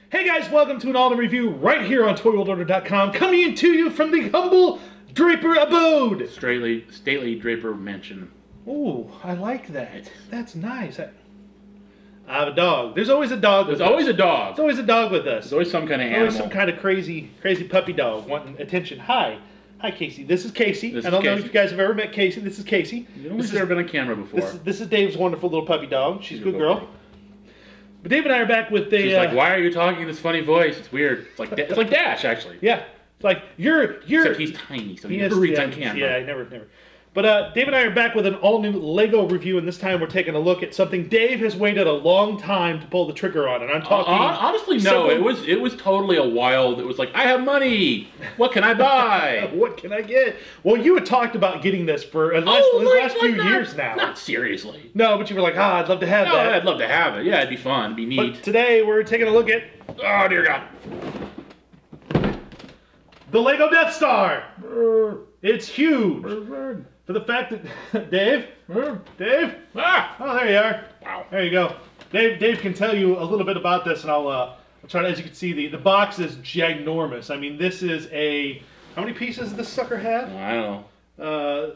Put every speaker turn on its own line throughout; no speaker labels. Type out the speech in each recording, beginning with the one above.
Hey guys, welcome to an all-in review right here on ToyWorldOrder.com, coming to you from the humble Draper abode.
Stately Draper mansion.
Ooh, I like that. That's nice. I have a dog. There's always a dog.
There's always a dog.
There's always a dog with us.
There's always some kind of
There's
animal.
always some kind of crazy puppy dog wanting attention. Hi, Casey. This is Casey. I don't know if you guys have ever met Casey. This is Casey.
You don't think she's ever been on camera before.
This is Dave's wonderful little puppy dog. She's a good girl. But Dave and I are back with
She's like, why are you talking in this funny voice? It's weird. It's like Dash, actually.
Yeah. It's like, you're...
Except he's tiny, so he never reads on camera.
Yeah, never. But Dave and I are back with an all-new Lego review, and this time we're taking a look at something Dave has waited a long time to pull the trigger on, and I'm talking...
honestly, no. It was totally a wild... It was like, I have money! What can I buy?
What can I get? Well, you had talked about getting this for the last few years now.
Not seriously.
No, but you were like, I'd love to have that.
I'd love to have it. Yeah, it'd be fun. It'd be neat.
But today, we're taking a look at...
Oh, dear God.
The Lego Death Star! It's huge. For the fact that... Dave? Dave?
Ah!
Oh, there you are.
Wow.
There you go. Dave can tell you a little bit about this, and I'll try to, as you can see, the box is ginormous. I mean, this is a... How many pieces does this sucker have?
I don't know.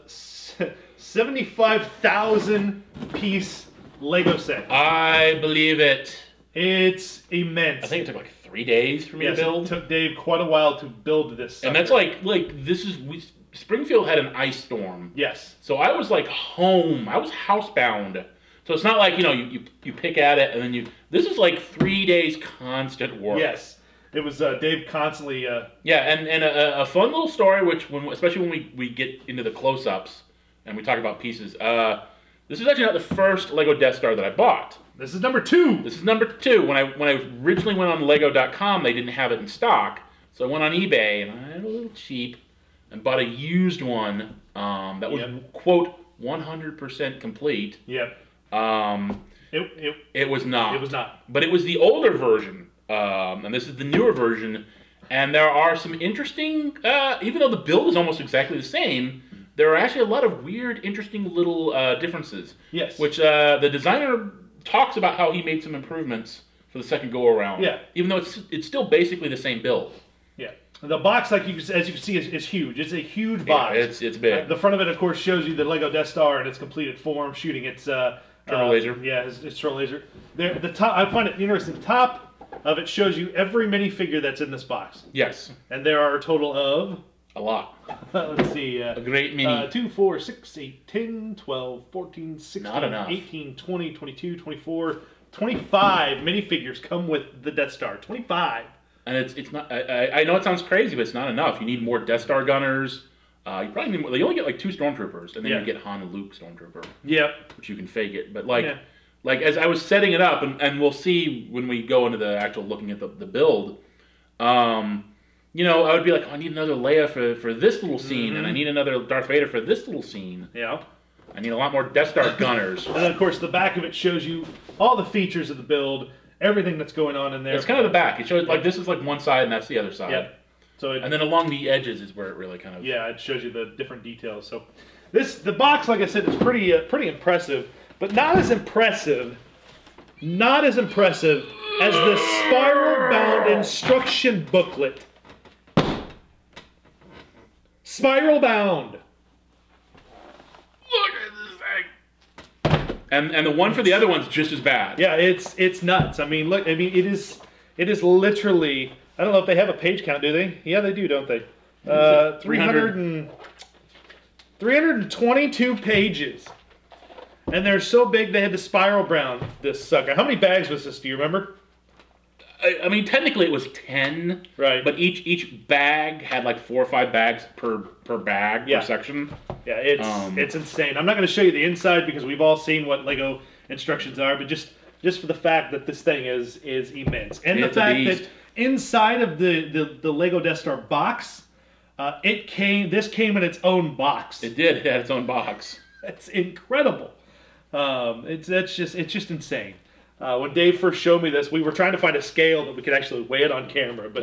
75,000 piece Lego set.
I believe it.
It's immense.
I think it took like 3 days for me to build.
It took Dave quite a while to build this sucker.
And that's Springfield had an ice storm.
Yes.
So I was like home. I was housebound. So it's not like, you pick at it and then this is like 3 days constant work.
Yes. It was Dave constantly...
Yeah, and a fun little story, especially when we get into the close-ups and we talk about pieces. This is actually not the first Lego Death Star that I bought.
This is number 2.
This is number 2. When I originally went on Lego.com, they didn't have it in stock. So I went on eBay and I had a little cheap and bought a used one that was, quote, 100% complete.
Yep.
It was not.
It was not.
But it was the older version, and this is the newer version. And there are some interesting, even though the build is almost exactly the same, there are actually a lot of weird, interesting little differences.
Yes.
Which the designer talks about how he made some improvements for the second go-around.
Yeah. Even
though it's still basically the same build.
Yeah. The box, as you can see, is huge. It's a huge box.
Yeah, it's big.
The front of it, of course, shows you the Lego Death Star in its completed form, shooting its
turbo laser.
Yeah, its turbo laser. The top, I find it interesting. The top of it shows you every minifigure that's in this box.
Yes.
And there are a total of...
A lot.
Let's see.
A great mini.
2, 4, 6, 8, 10, 12, 14, 16,
Not enough.
18, 20, 22, 24, 25 minifigures come with the Death Star. 25.
And it's not. I know it sounds crazy, but it's not enough. You need more Death Star gunners. You probably need more. You only get like 2 stormtroopers, and then you get Han and Luke stormtrooper.
Yep.
Which you can fake it, but like as I was setting it up, and we'll see when we go into the actual looking at the build. I would be like, oh, I need another Leia for this little scene, and I need another Darth Vader for this little scene.
Yeah.
I need a lot more Death Star gunners.
And then, of course, the back of it shows you all the features of the build. Everything that's going on in there.
It's kind of the back. It shows like this is like one side and that's the other side.
Yep. So
and then along the edges is where it really kind of
it shows you the different details. So the box, like I said, is pretty impressive, but not as impressive as the spiral bound instruction booklet. Spiral bound.
Look at this thing. And the one for the other one's just as bad.
Yeah, it's nuts. I mean, look. I mean, it is literally. I don't know if they have a page count. Do they? Yeah, they do, don't they? 322 pages, and they're so big they had to spiral bound this sucker. How many bags was this? Do you remember?
I mean, technically it was 10.
Right.
But each bag had like 4 or 5 bags per bag per section.
Yeah, it's insane. I'm not going to show you the inside because we've all seen what Lego instructions are, but just for the fact that this thing is immense, and the fact that inside of the Lego Death Star box, this came in its own box.
It did. It had its own box.
That's incredible. It's just insane. When Dave first showed me this, we were trying to find a scale that we could actually weigh it on camera, but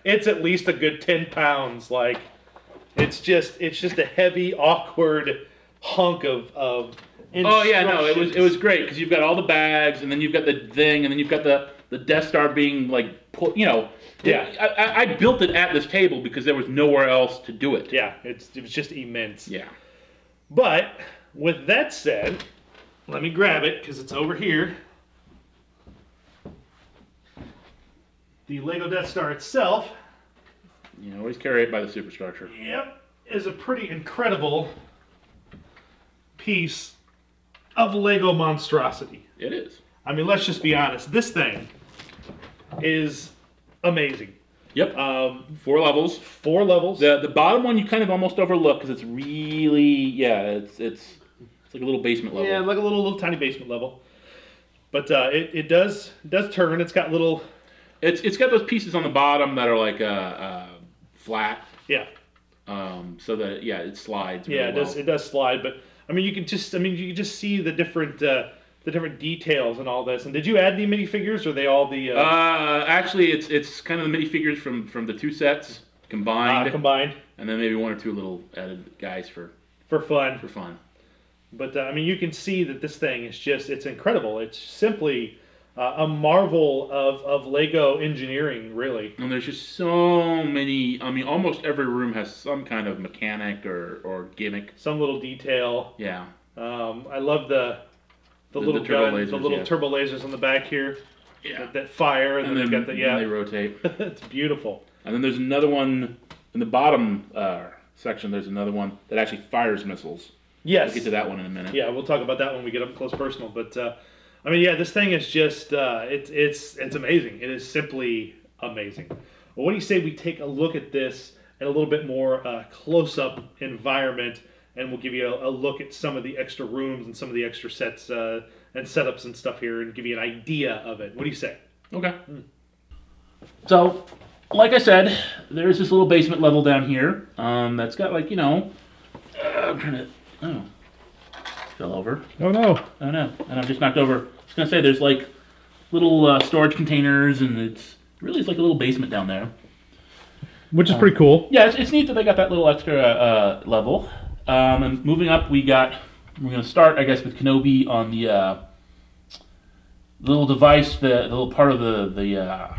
it's at least a good 10 pounds. Like it's just a heavy, awkward hunk of
Oh yeah, no, it was great because you've got all the bags, and then you've got the thing, and then you've got the Death Star being like put, you know.
Yeah.
I built it at this table because there was nowhere else to do it.
Yeah, it was just immense.
Yeah.
But with that said, let me grab it because it's over here. The Lego Death Star itself.
You always carry it by the superstructure.
Yep, is a pretty incredible piece of Lego monstrosity.
It is.
I mean, let's just be honest. This thing is amazing.
Yep. 4 levels.
4 levels.
The bottom one you kind of almost overlook because it's really it's like a little basement level.
Yeah, like a little tiny basement level. But it does turn. It's got little.
It's got those pieces on the bottom that are like flat.
Yeah.
So that it slides. Really
yeah, it does slide. But I mean, you can just see the different details and all this. And did you add the minifigures, or are they all the?
Actually, it's kind of the minifigures from the 2 sets combined. And then maybe 1 or 2 little added guys for
fun.
For fun.
But I mean, you can see that this thing is it's incredible. It's simply a marvel of Lego engineering, really.
And there's just so many. I mean, almost every room has some kind of mechanic or gimmick.
Some little detail.
Yeah.
I love the little gun, lasers, the little turbo lasers on the back here.
Yeah.
That fire, and then they've got
and they rotate.
It's beautiful.
And then there's another one in the bottom section. There's another one that actually fires missiles.
Yes.
We'll get to that one in a minute.
Yeah, we'll talk about that when we get up close personal. But I mean, yeah, this thing is just it's amazing. It is simply amazing. Well, what do you say we take a look at this in a little bit more close-up environment, and we'll give you a look at some of the extra rooms and some of the extra sets and setups and stuff here, and give you an idea of it. What do you say?
Okay. So, like I said, there's this little basement level down here that's got like, I'm trying to, fell over.
Oh no.
Oh no, and I'm just knocked over. I was going to say there's like little storage containers, and it's like a little basement down there.
Which is pretty cool.
Yeah, it's neat that they got that little extra level. And moving up, we're going to start, I guess, with Kenobi on the little device, the little part of the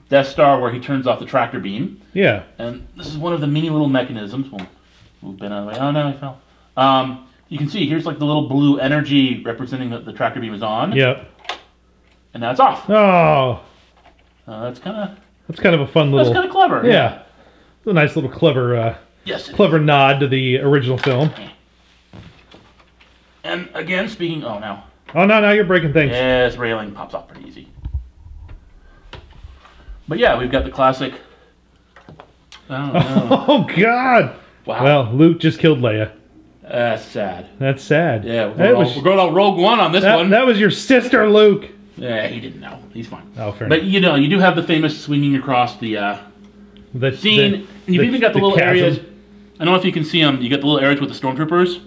Death Star where he turns off the tractor beam.
Yeah.
And this is one of the many little mechanisms. We'll move Ben out of the way. Oh no, he fell. You can see here's like the little blue energy representing that the tractor beam is on.
Yep.
And now it's off.
Oh.
That's kind
of a fun little.
That's kind of clever.
Yeah. It's a nice little clever.
Yes.
Clever nod to the original film.
And again, speaking. Oh no.
Oh no! Now you're breaking things.
Yeah, this railing pops off pretty easy. But yeah, we've got the classic. Oh no.
Oh God!
Wow.
Well, Luke just killed Leia.
That's sad.
That's sad.
Yeah, we're going all Rogue One on this one.
That was your sister, Luke.
Yeah, he didn't know. He's fine.
Oh, fair
enough. But you do have the famous swinging across the scene. And you've even got the little
chasm.
areas. I don't know if you can see them. You got the little areas with the stormtroopers.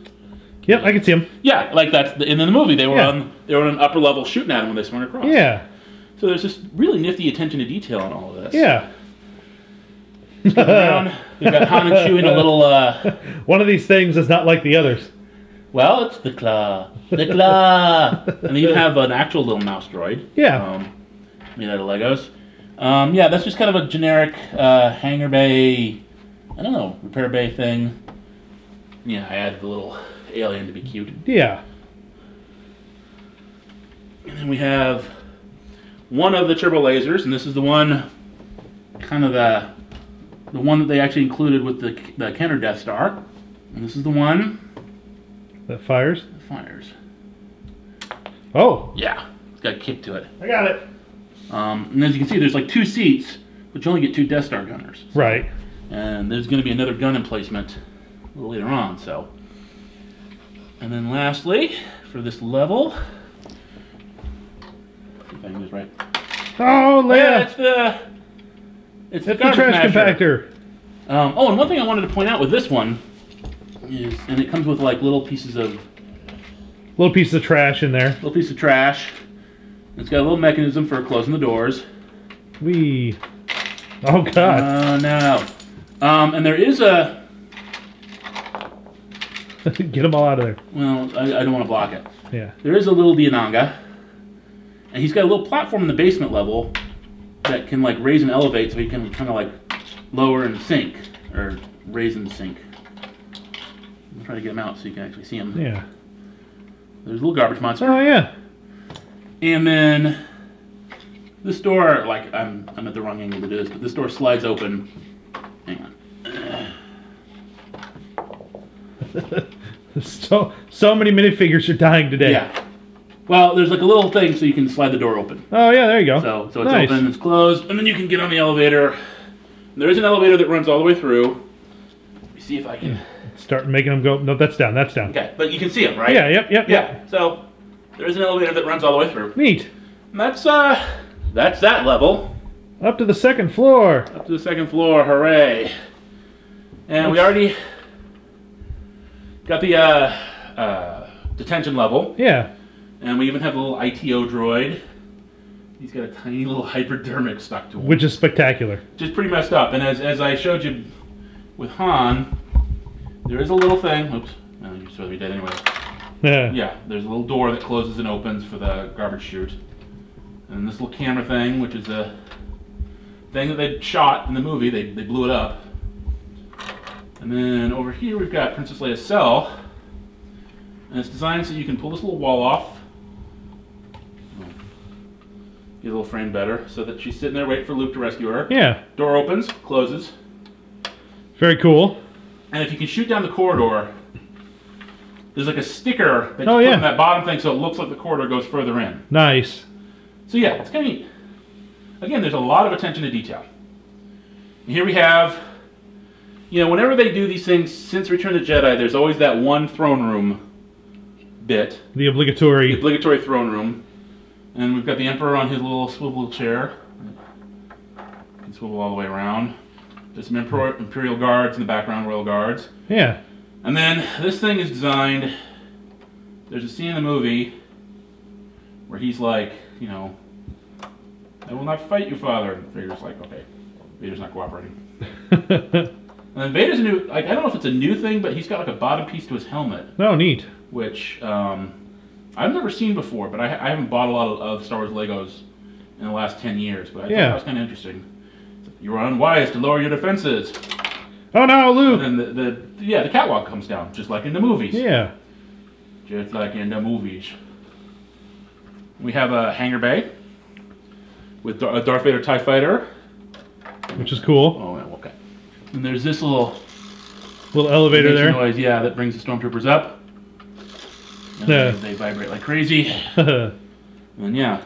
Yep, I can see them.
Yeah, like that's in the movie. They were on an upper level shooting at them when they swung across.
Yeah.
So there's this really nifty attention to detail on all of this.
Yeah.
Around. We've got Han and Chewie in a little.
One of these things is not like the others.
Well, it's the claw. The claw. And they even have an actual little mouse droid.
Yeah.
Made out of Legos. Yeah, that's just kind of a generic hangar bay. I don't know, repair bay thing. Yeah, I added the little alien to be cute.
Yeah.
And then we have one of the turbo lasers, and this is the one, kind of the one that they actually included with the Kenner Death Star. And this is the one
that fires.
That fires.
Oh.
Yeah, it's got a kick to it.
I got it.
And as you can see, there's like 2 seats, but you only get 2 Death Star gunners. So.
Right.
And there's going to be another gun emplacement a little later on. So. And then lastly, for this level, if I can do this right.
Oh, Leia!
Yeah, it's the
trash compactor.
Oh, and one thing I wanted to point out with this one is, and it comes with like little pieces of
trash in there.
Little piece of trash. It's got a little mechanism for closing the doors.
Oh God.
Oh no. And there is a.
Get them all out of there.
Well, I don't want to block it.
Yeah.
There is a little Diananga. And he's got a little platform in the basement level that can like raise and elevate so he can kind of like lower and sink. Or raise and sink. I'm trying to get him out so you can actually see him.
Yeah.
There's a little garbage monster.
Oh, yeah.
And then this door, like I'm at the wrong angle to do this, but this door slides open. Hang
on. so many minifigures are dying today.
Yeah. Well, there's like a little thing so you can slide the door open.
Oh yeah, there you go.
So it's
nice.
open, it's closed, and then you can get on the elevator. There is an elevator that runs all the way through. Let me see if I can
start making them go. No, that's down. That's down.
Okay, but you can see them, right?
Yeah. Yep.
Yeah. So there is an elevator that runs all the way through.
Neat.
And that's that level.
Up to the second floor.
Up to the second floor. Hooray! And we already got the detention level.
Yeah.
And we even have a little ITO droid. He's got a tiny little hypodermic stuck to him.
Which is spectacular.
Just pretty messed up. And as I showed you with Han, there is a little thing. Oops. No, you're supposed to be dead anyway.
Yeah.
Yeah, there's a little door that closes and opens for the garbage chute. And this little camera thing, which is a thing that they shot in the movie. They blew it up. And then over here we've got Princess Leia's cell. And it's designed so you can pull this little wall off. Get a little frame better, so that she's sitting there waiting for Luke to rescue her.
Yeah.
Door opens, closes.
Very cool.
And if you can shoot down the corridor, there's like a sticker that you put in that bottom thing so it looks like the corridor goes further in.
Nice.
So yeah, it's kind of neat. Again, there's a lot of attention to detail. And here we have, you know, whenever they do these things since Return of the Jedi, there's always that one throne room bit.
The obligatory
throne room. And we've got the Emperor on his little swivel chair. You can swivel all the way around. There's some Imperial guards in the background, Royal guards.
Yeah.
And then this thing is designed, there's a scene in the movie where he's like, you know, I will not fight you, Father. And Vader's like, okay, Vader's not cooperating. And then Vader's a new, like, I don't know if it's a new thing, but he's got like a bottom piece to his helmet.
Oh, neat.
Which I've never seen before, but I haven't bought a lot of Star Wars Legos in the last 10 years, but I thought that was kind of interesting. You were unwise to lower your defenses.
Oh no, Luke!
And then the catwalk comes down, just like in the movies.
Yeah.
Just like in the movies. We have a hangar bay with a Darth Vader TIE Fighter.
Which is cool.
Oh, okay. And there's this little
elevator there.
Noise, yeah, that brings the stormtroopers up. And they vibrate like crazy. And yeah.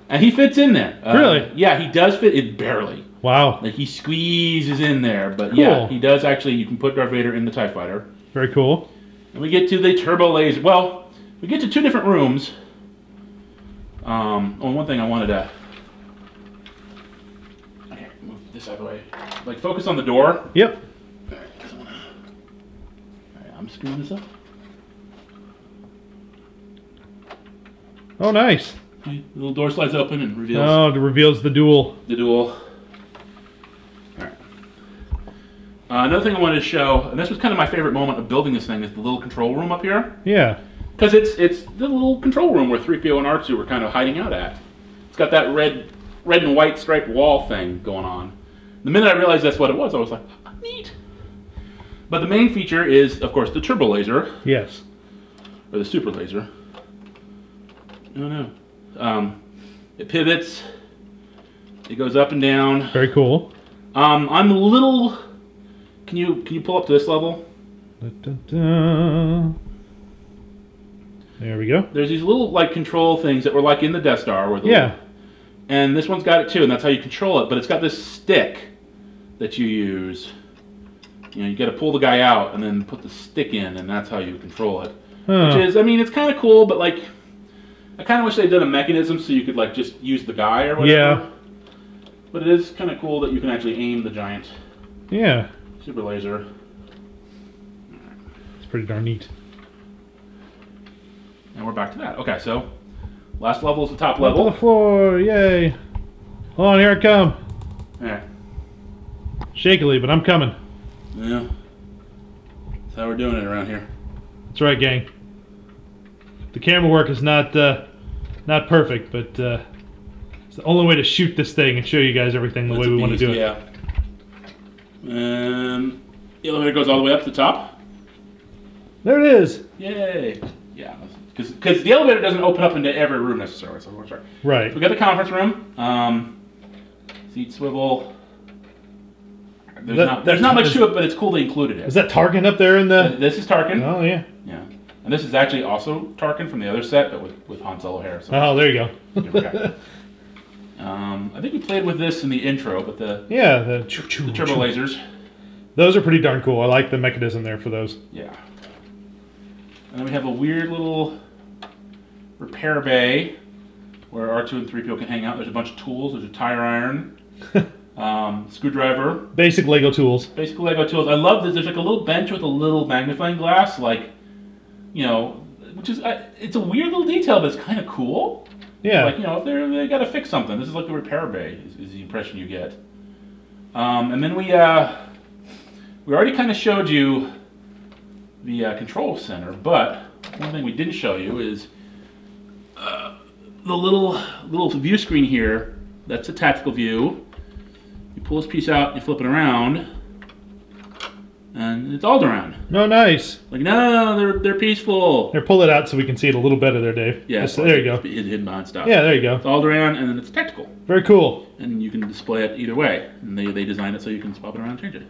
And he fits in there.
Really?
Yeah, he does fit in barely.
Wow.
Like he squeezes in there. But
cool.
Yeah, he does actually, you can put Darth Vader in the TIE Fighter.
Very cool.
And we get to the turbo laser. Well, we get to two different rooms. One thing I wanted to... Okay, move this out of the way. Like, focus on the door.
Yep.
Alright, I'm screwing this up.
Oh, nice.
The little door slides open and reveals...
Oh, it reveals the duel.
The duel. Alright. Another thing I wanted to show, and this was kind of my favorite moment of building this thing, is the little control room up here.
Yeah.
Because it's the little control room where 3PO and R2 were kind of hiding out at. It's got that red and white striped wall thing going on. The minute I realized that's what it was, I was like, oh, neat. But the main feature is, of course, the turbo laser.
Yes.
Or the super laser. No. It pivots. It goes up and down.
Very cool.
I'm a little... Can you pull up to this level?
There we go.
There's these little like control things that were like in the Death Star. Where the and this one's got it too, and that's how you control it. But it's got this stick that you use. You know, you got to pull the guy out and then put the stick in, and that's how you control it.
Huh.
Which is, I mean, it's kind of cool, but like, I kind of wish they'd done a mechanism so you could like just use the guy or whatever.
Yeah.
But it is kind of cool that you can actually aim the giant.
Yeah.
Super laser.
It's pretty darn neat.
And we're back to that. Okay, so last level is the top
Up
level.
to the floor, yay! Hold on, here I come.
Yeah.
Shakily, but I'm coming.
Yeah. That's how we're doing it around here.
That's right, gang. The camera work is not perfect, but it's the only way to shoot this thing and show you guys everything the way we want to do it.
Yeah. And the elevator goes all the way up to the top.
There it is.
Yay. Yeah. Because the elevator doesn't open up into every room necessarily. So we'll try.
Right.
So we got the conference room. Seat swivel. There's not much to it, but it's cool they included it.
Is that Tarkin up there in the...
This is Tarkin.
Oh, yeah.
Yeah. And this is actually also Tarkin from the other set, but with Han Solo hair. So
oh, there you go.
I think we played with this in the intro, but the turbo lasers.
Those are pretty darn cool. I like the mechanism there for those.
Yeah. And then we have a weird little repair bay where R2 and 3PO can hang out. There's a bunch of tools. There's a tire iron, screwdriver.
Basic Lego tools.
Basic Lego tools. I love this. There's like a little bench with a little magnifying glass, like, you know, which is, it's a weird little detail, but it's kind of cool.
Yeah.
Like, you know, if they got to fix something, this is like a repair bay, is the impression you get. And then we already kind of showed you the control center, but one thing we didn't show you is the little view screen here. That's a tactical view. You pull this piece out, you flip it around, and it's Alderaan.
No, nice.
Like, no, they're peaceful.
Here, pull it out so we can see it a little better there, Dave.
Yeah,
so there you go.
Hidden behind stuff.
Yeah, there you go.
It's Alderaan, and then it's tactical.
Very cool.
And you can display it either way. And they designed it so you can swap it around and change it.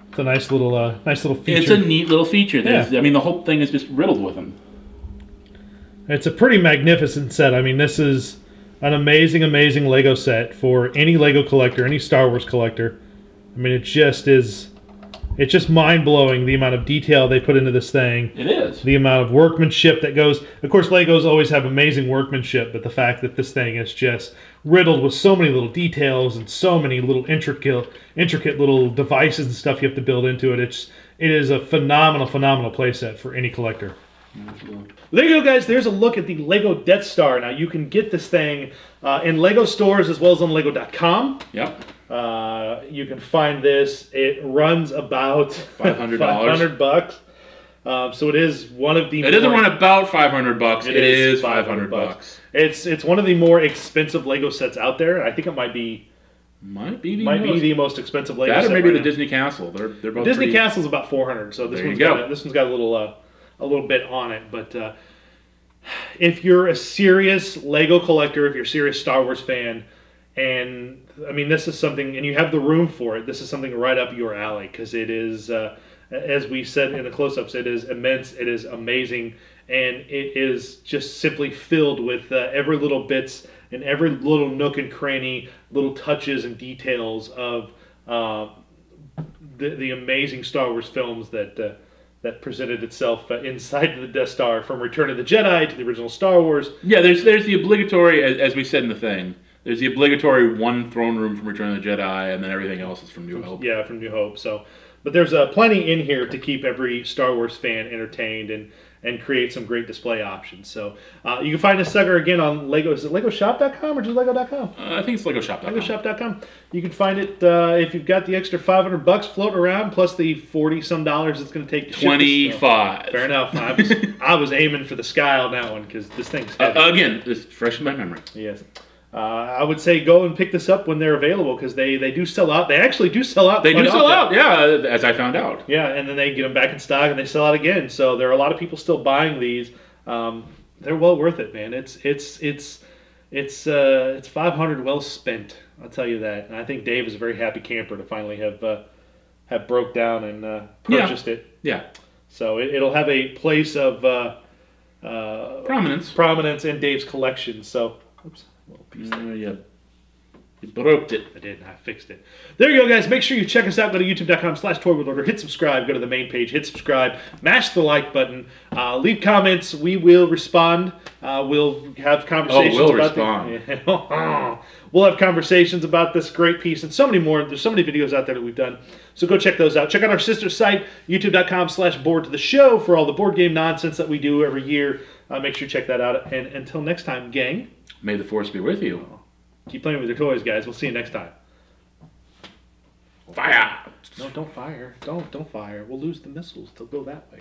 It's a nice little feature.
It's a neat little feature.
Yeah.
I mean, the whole thing is just riddled with them.
It's a pretty magnificent set. I mean, this is an amazing, amazing Lego set for any Lego collector, any Star Wars collector. I mean, it just is... It's just mind-blowing the amount of detail they put into this thing.
It is.
The amount of workmanship that goes... Of course, Legos always have amazing workmanship, but the fact that this thing is just riddled with so many little details and so many little intricate little devices and stuff you have to build into it, it is a phenomenal, phenomenal playset for any collector. There you go, guys. There's a look at the Lego Death Star. Now, you can get this thing in Lego stores as well as on Lego.com.
Yep.
You can find this. It runs about
$500.
$500. So it is one of the...
It doesn't run about $500. It is $500.
It's one of the more expensive Lego sets out there. I think it might be the most expensive Lego set.
That or maybe the Disney Castle. They're both
Disney Castle's about $400. So this one's got a little bit on it. But if you're a serious Lego collector, if you're a serious Star Wars fan, and I mean, this is something, and you have the room for it, this is something right up your alley, because it is, as we said in the close-ups, it is immense, it is amazing, and it is just simply filled with every little bits and every little nook and cranny, little touches and details of the amazing Star Wars films that presented itself inside the Death Star, from Return of the Jedi to the original Star Wars.
Yeah, there's the obligatory, as we said in the thing, there's the obligatory one throne room from Return of the Jedi, and then everything else is from New Hope.
Yeah, from New Hope. So, but there's plenty in here to keep every Star Wars fan entertained and create some great display options. So you can find this sucker again on Lego. Is it LegoShop.com or just Lego.com?
I think it's LegoShop.com.
LegoShop.com. You can find it if you've got the extra $500 floating around, plus the $40-some it's going to take to ship.
25.
Fair enough. I was aiming for the sky on that one, because this thing's heavy.
Again, it's fresh in my memory.
Yes. I would say go and pick this up when they're available, because they do sell out. They actually do sell out.
They do sell out, yeah, as I found out.
Yeah, and then they get them back in stock and they sell out again. So there are a lot of people still buying these. They're well worth it, man. It's $500 well spent. I'll tell you that. And I think Dave is a very happy camper to finally have broke down and purchased it.
Yeah.
So it'll have a place of prominence in Dave's collection. So, oops.
You broke it.
I did. I fixed it. There you go, guys. Make sure you check us out. Go to youtube.com/ToyWorldOrder. Hit subscribe. Go to the main page. Hit subscribe. Mash the like button. Leave comments. We will respond. We'll have conversations we'll have conversations about this great piece and so many more. There's so many videos out there that we've done. So go check those out. Check out our sister site, youtube.com/board to the show, for all the board game nonsense that we do every year. Make sure you check that out. And until next time, gang.
May the Force be with you.
Keep playing with your toys, guys. We'll see you next time.
Fire!
No, don't fire. Don't fire. We'll lose the missiles. They'll go that way.